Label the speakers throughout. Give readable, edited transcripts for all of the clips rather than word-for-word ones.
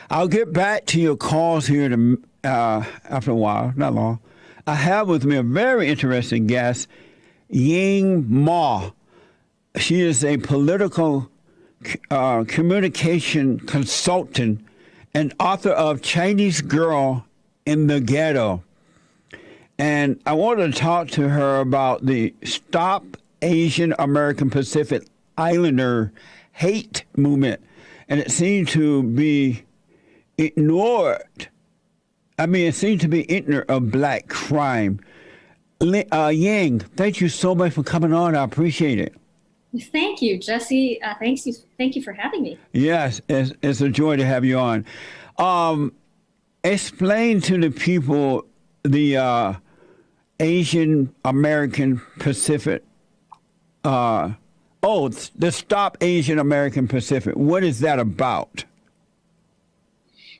Speaker 1: I'll get back to your calls here after a while, not long. I have with me a very interesting guest, Ying Ma. She is a political communication consultant and author of Chinese Girl in the Ghetto. And I wanted to talk to her about the Stop Asian American Pacific Islander Hate movement. And it seemed to be ignored. I mean, it seemed to be ignorant of black crime. Yang, thank you so much for coming on. I appreciate it.
Speaker 2: Thank you, Jesse. Thank you for having me.
Speaker 1: Yes, it's a joy to have you on. Explain to the people the Asian American Pacific. The Stop Asian American Pacific. What is that about?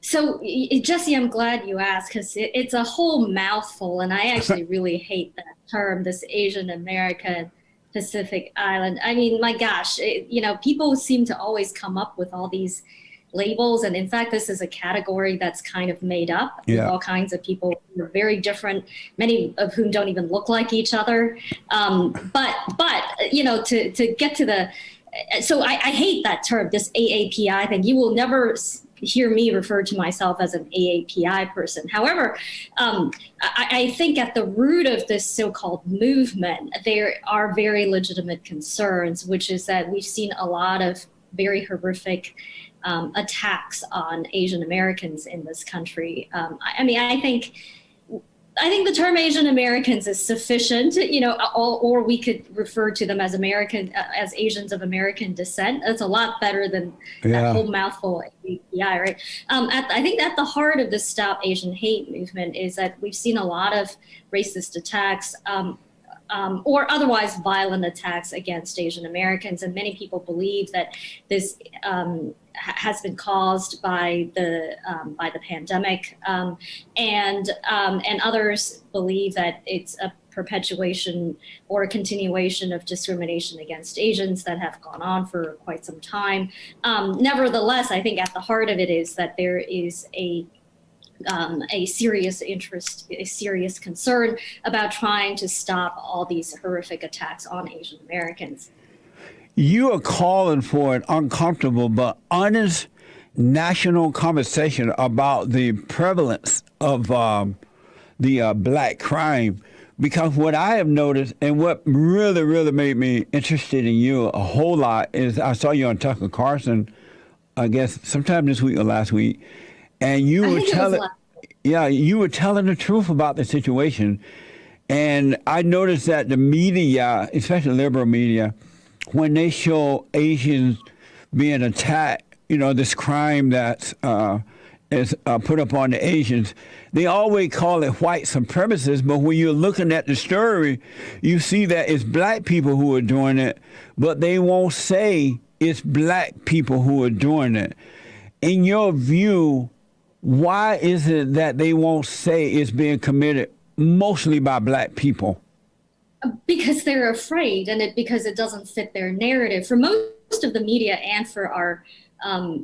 Speaker 2: So, Jesse, I'm glad you asked because it's a whole mouthful, and I actually really hate that term, this Asian American Pacific Island. I mean, my gosh, people seem to always come up with all these labels. And in fact, this is a category that's kind of made up with all kinds of people who are very different, many of whom don't even look like each other. But to get to so I hate that term, this AAPI thing. You will never hear me refer to myself as an AAPI person. However, I think at the root of this so-called movement, there are very legitimate concerns, which is that we've seen a lot of very horrific attacks on Asian Americans in this country. I think the term Asian Americans is sufficient, or we could refer to them as as Asians of American descent. That's a lot better than that whole mouthful API, right? I think at the heart of the Stop Asian Hate movement is that we've seen a lot of racist attacks or otherwise violent attacks against Asian Americans, and many people believe that this has been caused by the pandemic, and others believe that it's a perpetuation or a continuation of discrimination against Asians that have gone on for quite some time. Nevertheless, I think at the heart of it is that there is a serious interest, a serious concern about trying to stop all these horrific attacks on Asian Americans.
Speaker 1: You are calling for an uncomfortable but honest national conversation about the prevalence of the black crime. Because what I have noticed and what really, really made me interested in you a whole lot is I saw you on Tucker Carlson, I guess sometime this week or last week, and you were telling the truth about the situation. And I noticed that the media, especially liberal media, when they show Asians being attacked, this crime that's is put up on the Asians, they always call it white supremacists. But when you're looking at the story, you see that it's black people who are doing it, but they won't say it's black people who are doing it. In your view, why is it that they won't say it's being committed mostly by black people?
Speaker 2: Because they're afraid, and because it doesn't fit their narrative. For most of the media and for our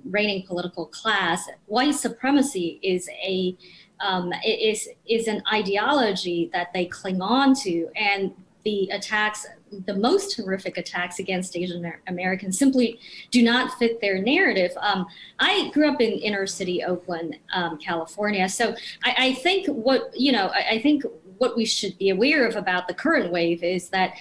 Speaker 2: reigning political class, white supremacy is an ideology that they cling on to, and the most horrific attacks against Asian Americans simply do not fit their narrative. I grew up in inner city Oakland, California, so I think what we should be aware of about the current wave is that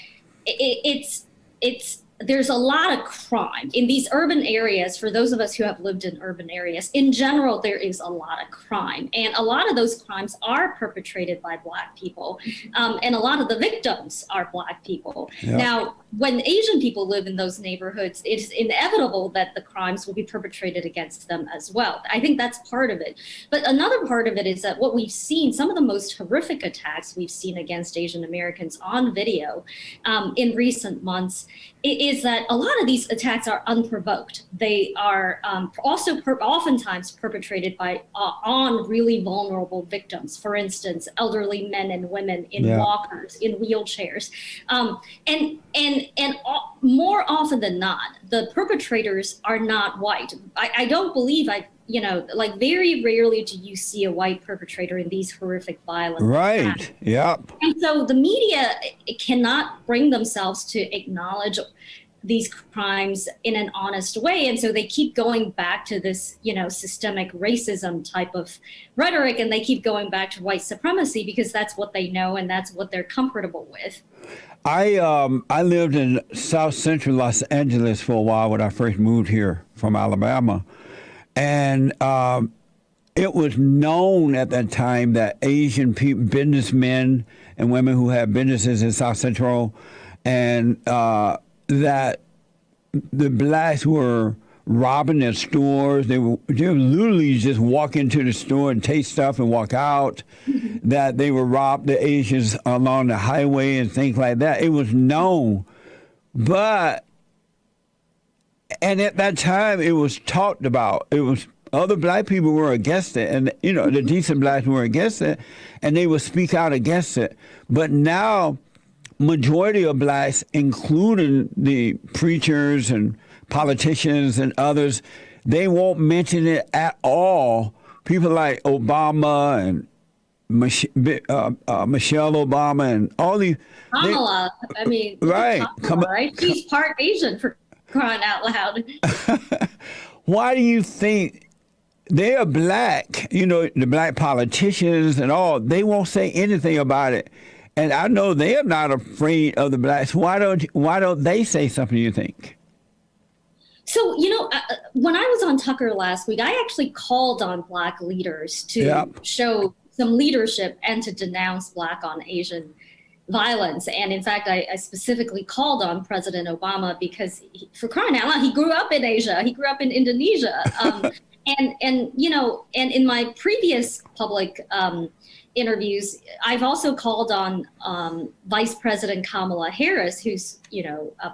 Speaker 2: there's a lot of crime in these urban areas. For those of us who have lived in urban areas, in general, there is a lot of crime. And a lot of those crimes are perpetrated by Black people. And a lot of the victims are Black people. Yeah. Now, when Asian people live in those neighborhoods, it's inevitable that the crimes will be perpetrated against them as well. I think that's part of it. But another part of it is that what we've seen, some of the most horrific attacks we've seen against Asian Americans on video in recent months is that a lot of these attacks are unprovoked. They are also oftentimes perpetrated on really vulnerable victims. For instance, elderly men and women in walkers, in wheelchairs, and more often than not, the perpetrators are not white. I don't believe like very rarely do you see a white perpetrator in these horrific violent attacks.
Speaker 1: Right. Yep.
Speaker 2: And so the media cannot bring themselves to acknowledge these crimes in an honest way. And so they keep going back to this, systemic racism type of rhetoric, and they keep going back to white supremacy because that's what they know and that's what they're comfortable with.
Speaker 1: I lived in South Central Los Angeles for a while when I first moved here from Alabama. And it was known at that time that Asian people, businessmen and women who had businesses in South Central, and that the blacks were robbing their stores. They were literally just walk into the store and take stuff and walk out. That they would rob the Asians along the highway and things like that. It was known. And at that time, it was talked about. It was other black people were against it, and the decent blacks were against it, and they would speak out against it. But now, majority of blacks, including the preachers and politicians and others, they won't mention it at all. People like Obama and Michelle Obama and all these.
Speaker 2: Kamala,
Speaker 1: right?
Speaker 2: Kamala, right? She's part Asian, for crying out loud.
Speaker 1: Why do you think they are black? The black politicians and all, they won't say anything about it. And I know they are not afraid of the blacks. Why don't they say something, you think?
Speaker 2: So, when I was on Tucker last week, I actually called on black leaders to show some leadership and to denounce black on Asian violence. And in fact, I specifically called on President Obama because, for crying out loud, he grew up in Asia. He grew up in Indonesia. And in my previous public interviews, I've also called on Vice President Kamala Harris, who's,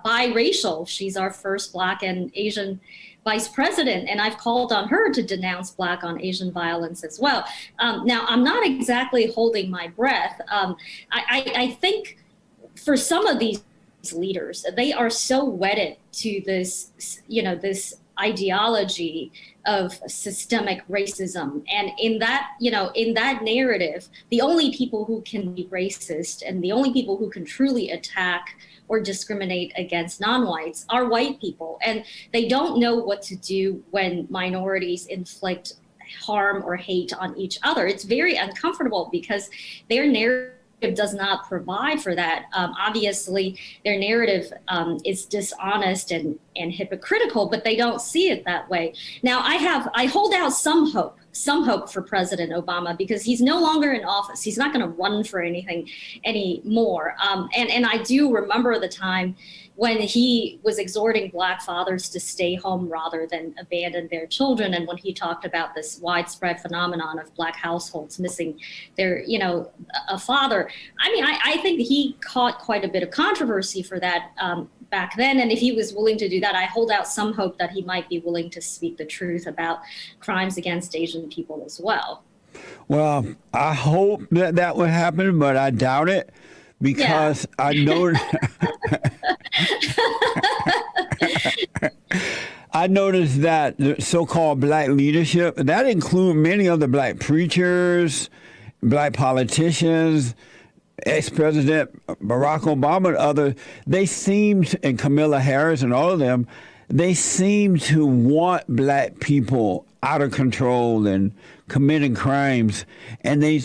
Speaker 2: biracial. She's our first black and Asian vice president, and I've called on her to denounce black on Asian violence as well. Now, I'm not exactly holding my breath. I think for some of these leaders, they are so wedded to this, this ideology of systemic racism. And in that narrative, the only people who can be racist and the only people who can truly attack or discriminate against non-whites are white people. And they don't know what to do when minorities inflict harm or hate on each other. It's very uncomfortable because their narrative does not provide for that. Obviously, their narrative is dishonest and hypocritical, but they don't see it that way. Now, I hold out some hope for President Obama because he's no longer in office. He's not going to run for anything anymore. And I do remember the time when he was exhorting black fathers to stay home rather than abandon their children, and when he talked about this widespread phenomenon of black households missing their, a father. I think he caught quite a bit of controversy for that back then, and if he was willing to do that, I hold out some hope that he might be willing to speak the truth about crimes against Asian people as well. Well,
Speaker 1: I hope that would happen, but I doubt it. Because I know I noticed that the so-called black leadership, that includes many of the black preachers, black politicians, ex-President Barack Obama and others, they seem to, and Kamala Harris and all of them, they seem to want black people out of control and committing crimes, and they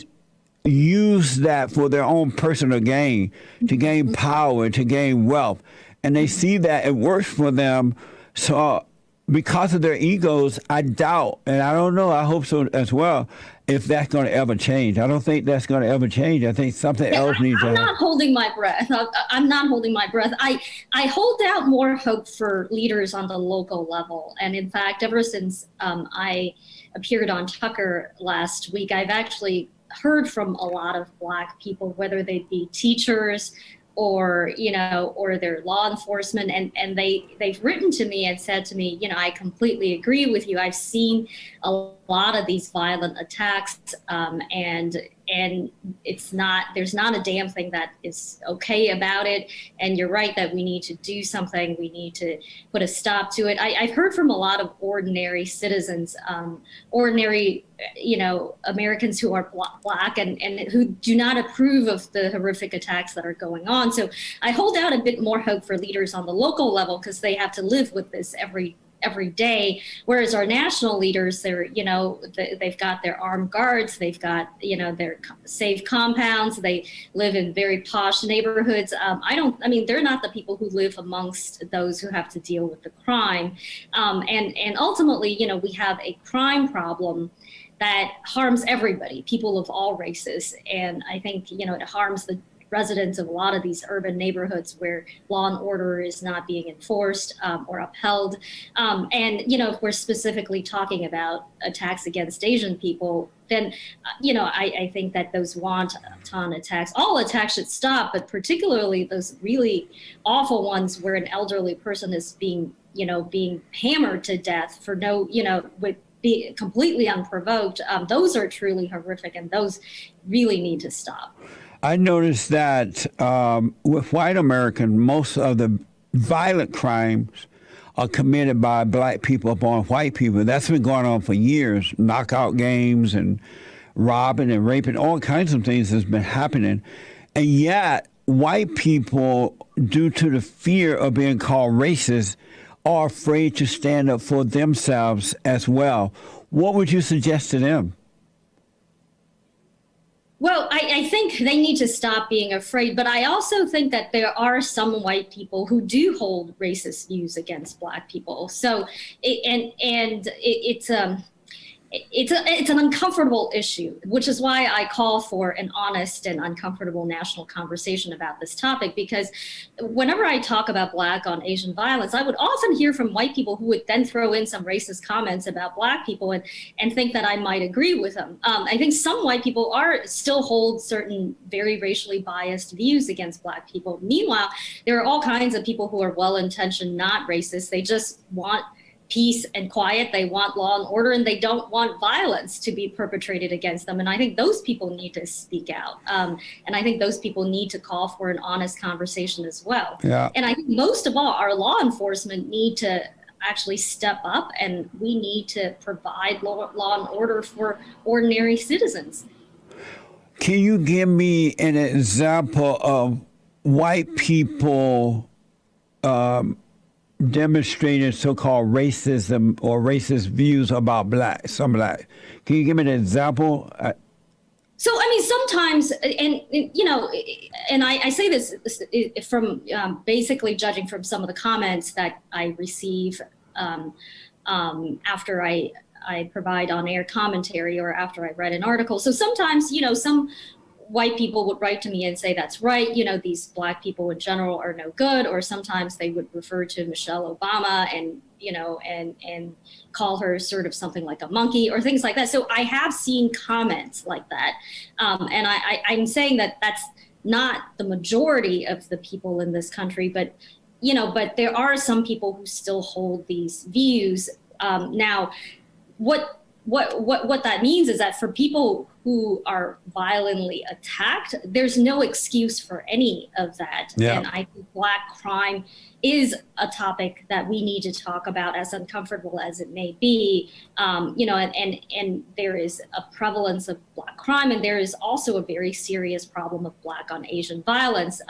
Speaker 1: use that for their own personal gain, to gain power, to gain wealth. And they see that it works for them. So because of their egos, I doubt, and I don't know, I hope so as well, if that's going to ever change. I don't think that's going to ever change. I think something else needs to happen.
Speaker 2: I'm not holding my breath. I'm not holding my breath. I hold out more hope for leaders on the local level. And in fact, ever since I appeared on Tucker last week, I've actually heard from a lot of black people, whether they be teachers or their law enforcement, and they've written to me and said to me, I completely agree with you. I've seen a lot of these violent attacks, and there's not a damn thing that is okay about it. And you're right that we need to do something. We need to put a stop to it. I've heard from a lot of ordinary citizens, ordinary, Americans who are Black and who do not approve of the horrific attacks that are going on. So I hold out a bit more hope for leaders on the local level, because they have to live with this every day, whereas our national leaders, they've got their armed guards, they've got their safe compounds, they live in very posh neighborhoods. They're not the people who live amongst those who have to deal with the crime, and ultimately, we have a crime problem that harms everybody, people of all races, and I think it harms the residents of a lot of these urban neighborhoods where law and order is not being enforced or upheld. If we're specifically talking about attacks against Asian people, then, I think that those wanton attacks, all attacks should stop, but particularly those really awful ones where an elderly person is being hammered to death for be completely unprovoked. Those are truly horrific, and those really need to stop.
Speaker 1: I noticed that with white Americans, most of the violent crimes are committed by Black people upon white people. That's been going on for years. Knockout games and robbing and raping, all kinds of things has been happening. And yet, white people, due to the fear of being called racist, are afraid to stand up for themselves as well. What would you suggest to them?
Speaker 2: Well, I think they need to stop being afraid, but I also think that there are some white people who do hold racist views against Black people. So, it's an uncomfortable issue, which is why I call for an honest and uncomfortable national conversation about this topic, because whenever I talk about Black on Asian violence, I would often hear from white people who would then throw in some racist comments about Black people and think that I might agree with them. I think some white people still hold certain very racially biased views against Black people. Meanwhile, there are all kinds of people who are well-intentioned, not racist. They just want peace and quiet. They want law and order, and they don't want violence to be perpetrated against them. And I think those people need to speak out. And I think those people need to call for an honest conversation as well.
Speaker 1: Yeah.
Speaker 2: And I think most of all, our law enforcement need to actually step up, and we need to provide law and order for ordinary citizens.
Speaker 1: Can you give me an example of white people demonstrating so-called racism or racist views about some Black? Can you give me an example?
Speaker 2: So, sometimes, and I say this from basically judging from some of the comments that I receive after I provide on-air commentary or after I read an article. So sometimes, some white people would write to me and say, that's right, these Black people in general are no good. Or sometimes they would refer to Michelle Obama and call her sort of something like a monkey or things like that. So I have seen comments like that. And I'm saying that that's not the majority of the people in this country, but there are some people who still hold these views. Now, what that means is that for people who are violently attacked, there's no excuse for any of that.
Speaker 1: Yeah.
Speaker 2: And I think Black crime is a topic that we need to talk about, as uncomfortable as it may be. And there is a prevalence of Black crime, and there is also a very serious problem of Black on Asian violence.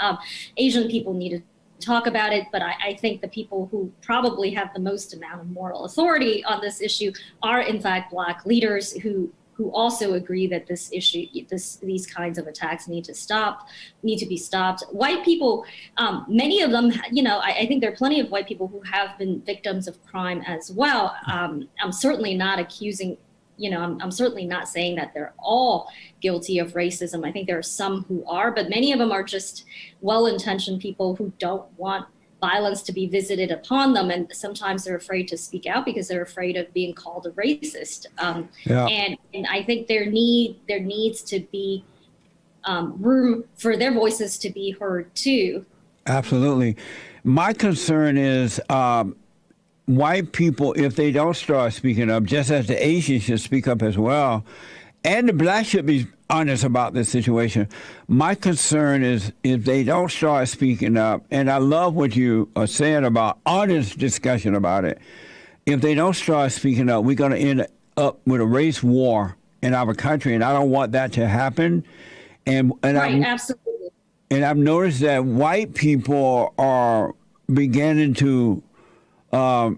Speaker 2: Asian people need to talk about it, but I think the people who probably have the most amount of moral authority on this issue are in fact Black leaders who also agree that this issue, these kinds of attacks need to be stopped. White people, many of them, I think there are plenty of white people who have been victims of crime as well. I'm certainly not accusing, I'm certainly not saying that they're all guilty of racism. I think there are some who are, but many of them are just well-intentioned people who don't want violence to be visited upon them, and sometimes they're afraid to speak out because they're afraid of being called a racist. And I think there needs to be room for their voices to be heard too.
Speaker 1: Absolutely. My concern is white people, if they don't start speaking up, just as the Asians should speak up as well, and the blacks should be honest about this situation. My concern is if they don't start speaking up, and I love what you are saying about honest discussion about it. If they don't start speaking up, we're going to end up with a race war in our country, and I don't want that to happen. And
Speaker 2: right, absolutely.
Speaker 1: And I've noticed that white people are beginning to, they're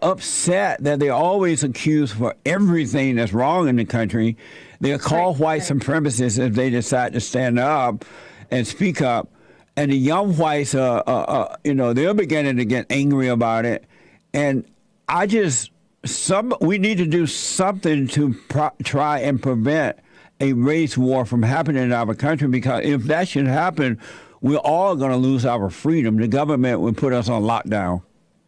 Speaker 1: upset that they're always accused for everything that's wrong in the country. They're called white supremacists if they decide to stand up and speak up. And the young whites, they're beginning to get angry about it. And we need to do something to try and prevent a race war from happening in our country, because if that should happen, we're all going to lose our freedom. The government will put us on lockdown.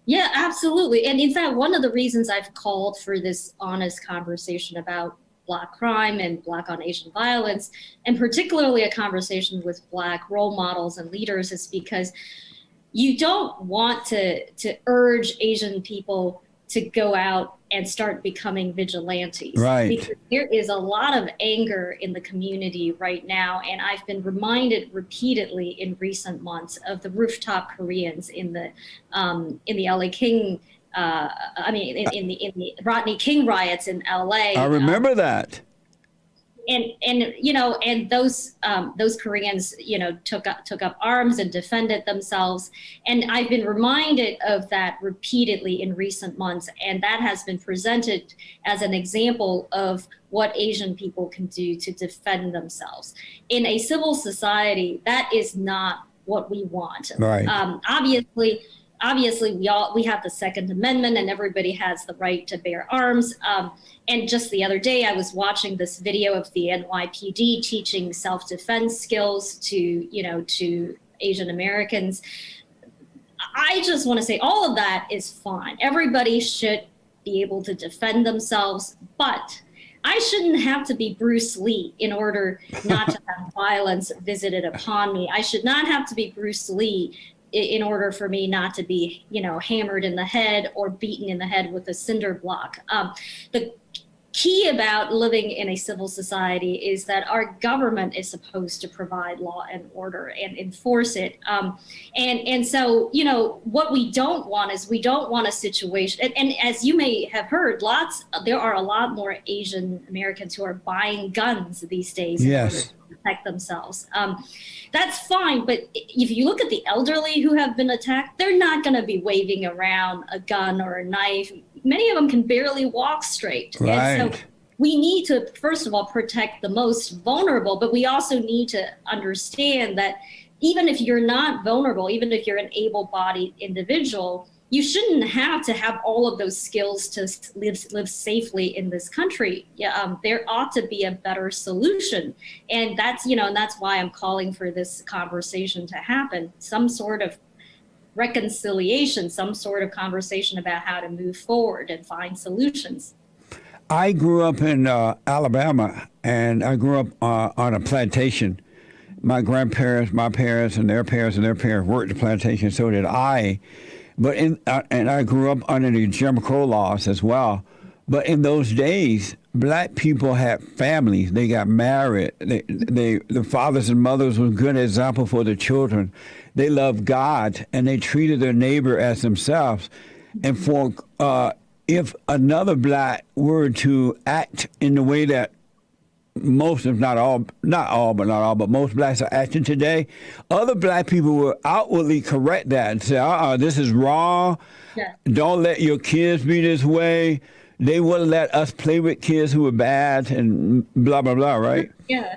Speaker 2: Yeah, absolutely. And in fact, one of the reasons I've called for this honest conversation about Black crime and Black on Asian violence, and particularly a conversation with Black role models and leaders, is because you don't want to urge Asian people to go out and start becoming vigilantes.
Speaker 1: Right.
Speaker 2: Because there is a lot of anger in the community right now. And I've been reminded repeatedly in recent months of the rooftop Koreans in the LA King, in the Rodney King riots in LA.
Speaker 1: I remember that.
Speaker 2: And those Koreans, took up arms and defended themselves. And I've been reminded of that repeatedly in recent months. And that has been presented as an example of what Asian people can do to defend themselves. In a civil society, that is not what we want.
Speaker 1: Right.
Speaker 2: Obviously, we have the Second Amendment, and everybody has the right to bear arms. And just the other day, I was watching this video of the NYPD teaching self-defense skills to Asian Americans. I just want to say all of that is fine. Everybody should be able to defend themselves, but I shouldn't have to be Bruce Lee in order not to have violence visited upon me. I should not have to be Bruce Lee in order for me not to be, hammered in the head or beaten in the head with a cinder block. The key about living in a civil society is that our government is supposed to provide law and order and enforce it. And so, what we don't want is we don't want a situation, and as you may have heard, there are a lot more Asian Americans who are buying guns these days.
Speaker 1: Yes.
Speaker 2: Protect themselves. That's fine, but if you look at the elderly who have been attacked, they're not going to be waving around a gun or a knife. Many of them can barely walk straight.
Speaker 1: Right.
Speaker 2: And so we need to, first of all, protect the most vulnerable, but we also need to understand that even if you're not vulnerable, even if you're an able-bodied individual, you shouldn't have to have all of those skills to live safely in this country. There ought to be a better solution. And that's why I'm calling for this conversation to happen, some sort of reconciliation, some sort of conversation about how to move forward and find solutions.
Speaker 1: I grew up in Alabama, and I grew up on a plantation. My grandparents, my parents, and their parents worked the plantation, so did I. But and I grew up under the Jim Crow laws as well. But in those days, black people had families. They got married. The fathers and mothers were a good example for the children. They loved God, and they treated their neighbor as themselves. And for if another black were to act in the way that most, if not all, but most blacks are acting today, other black people will outwardly correct that and say, this is wrong. Yeah. Don't let your kids be this way. They wouldn't let us play with kids who are bad and blah, blah, blah, right?
Speaker 2: Yeah.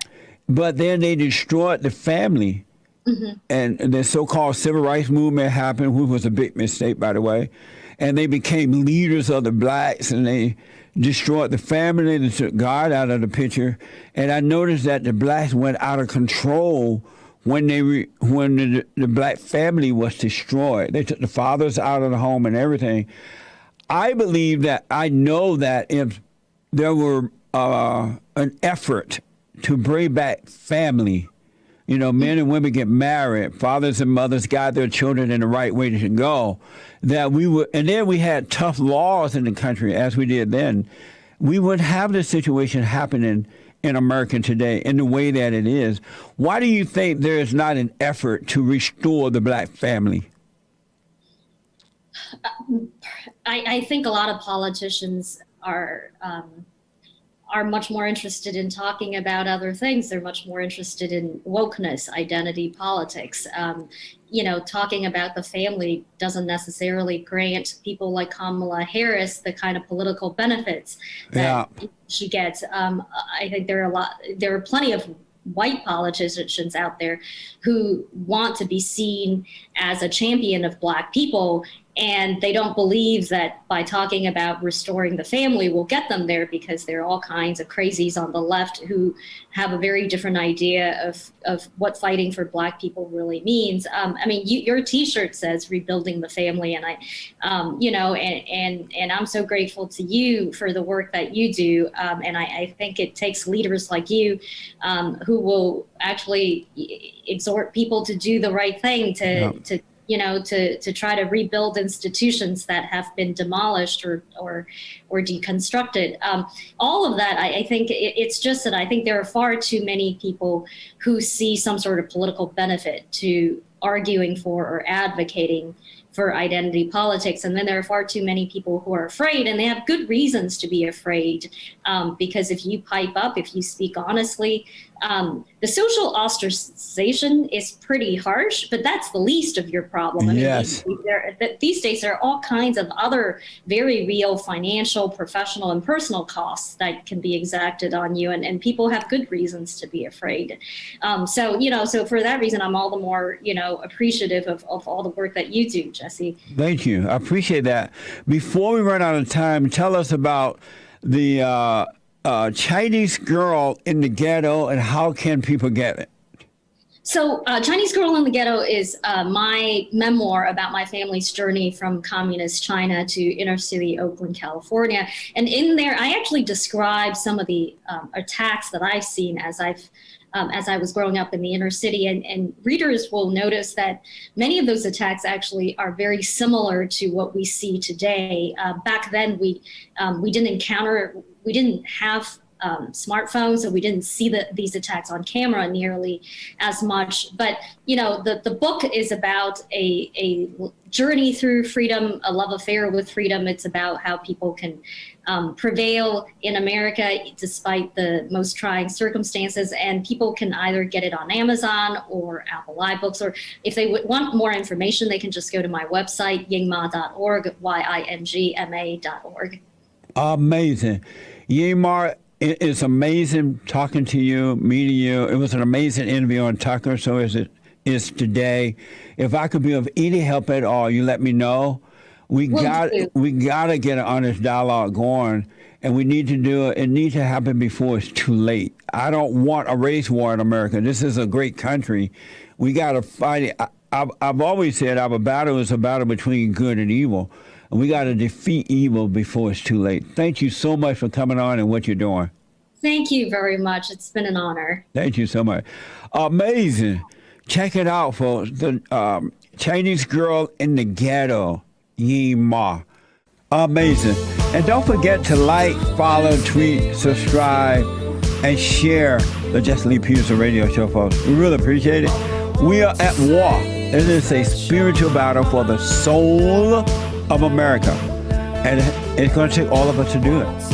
Speaker 1: But then they destroyed the family. Mm-hmm. And the so-called civil rights movement happened, which was a big mistake, by the way. And they became leaders of the blacks, and they destroyed the family and took God out of the picture. And I noticed that the blacks went out of control when the black family was destroyed. They took the fathers out of the home and everything. I know that if there were an effort to bring back family, Men and women get married, fathers and mothers guide their children in the right way to go, and then we had tough laws in the country as we did then, we would have this situation happening in America today in the way that it is. Why do you think there is not an effort to restore the black family?
Speaker 2: I think a lot of politicians are much more interested in talking about other things. They're much more interested in wokeness, identity politics. Talking about the family doesn't necessarily grant people like Kamala Harris the kind of political benefits that she gets. I think there are plenty of white politicians out there who want to be seen as a champion of Black people, and they don't believe that by talking about restoring the family will get them there, because there are all kinds of crazies on the left who have a very different idea of what fighting for Black people really means. Your T-shirt says "Rebuilding the Family," and and I'm so grateful to you for the work that you do. And I think it takes leaders like you who will actually exhort people to do the right thing, to try to rebuild institutions that have been demolished or deconstructed. All of that, I think it's just that I think there are far too many people who see some sort of political benefit to arguing for or advocating for identity politics. And then there are far too many people who are afraid, and they have good reasons to be afraid, because if you pipe up, if you speak honestly, the social ostracization is pretty harsh, but that's the least of your problem.
Speaker 1: Yes.
Speaker 2: These days there are all kinds of other very real financial, professional, and personal costs that can be exacted on you, and people have good reasons to be afraid. So for that reason, I'm all the more, appreciative of all the work that you do, Jesse.
Speaker 1: Thank you. I appreciate that. Before we run out of time, tell us about the Chinese Girl in the Ghetto, and how can people get it?
Speaker 2: So Chinese Girl in the Ghetto is my memoir about my family's journey from communist China to inner city Oakland, California. And in there, I actually describe some of the attacks that I've seen as I was growing up in the inner city. And readers will notice that many of those attacks actually are very similar to what we see today. Back then, we didn't have smartphones, so we didn't see these attacks on camera nearly as much. But the book is about a journey through freedom, a love affair with freedom. It's about how people can prevail in America despite the most trying circumstances, and people can either get it on Amazon or Apple iBooks, or if they want more information, they can just go to my website, yingma.org, yingma.org.
Speaker 1: Amazing. Yingma, it is amazing talking to you, meeting you. It was an amazing interview on Tucker, so as it is today. If I could be of any help at all, you let me know. We got to get an honest dialogue going, and we need to do it. It needs to happen before it's too late. I don't want a race war in America. This is a great country. We got to fight it. I've always said our battle is a battle between good and evil. And we got to defeat evil before it's too late. Thank you so much for coming on and what you're doing.
Speaker 2: Thank you very much. It's been an honor.
Speaker 1: Thank you so much. Amazing. Check it out, folks. The Chinese Girl in the Ghetto, Yingma. Amazing. And don't forget to like, follow, tweet, subscribe, and share the Jesse Lee Peterson radio show, folks. We really appreciate it. We are at war. It is a spiritual battle for the soul of America, and it's going to take all of us to do it.